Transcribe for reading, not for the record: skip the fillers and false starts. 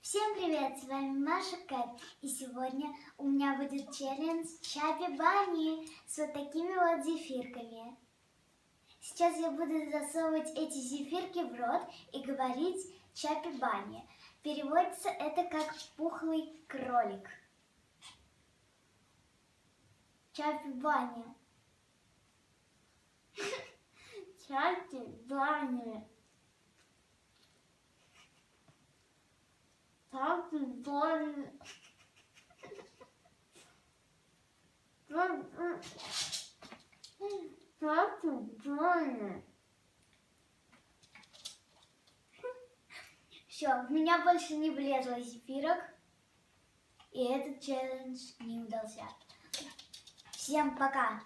Всем привет, с вами Маша Кэт, и сегодня у меня будет челлендж Чаппи Банни с вот такими вот зефирками. Сейчас я буду засовывать эти зефирки в рот и говорить Чаппи Банни. Переводится это как пухлый кролик. Чаппи Банни. Чаппи Банни. Чаппи Банни. Чаппи Банни. Все, в меня больше не влезло зефирок, и этот челлендж не удался. Всем пока!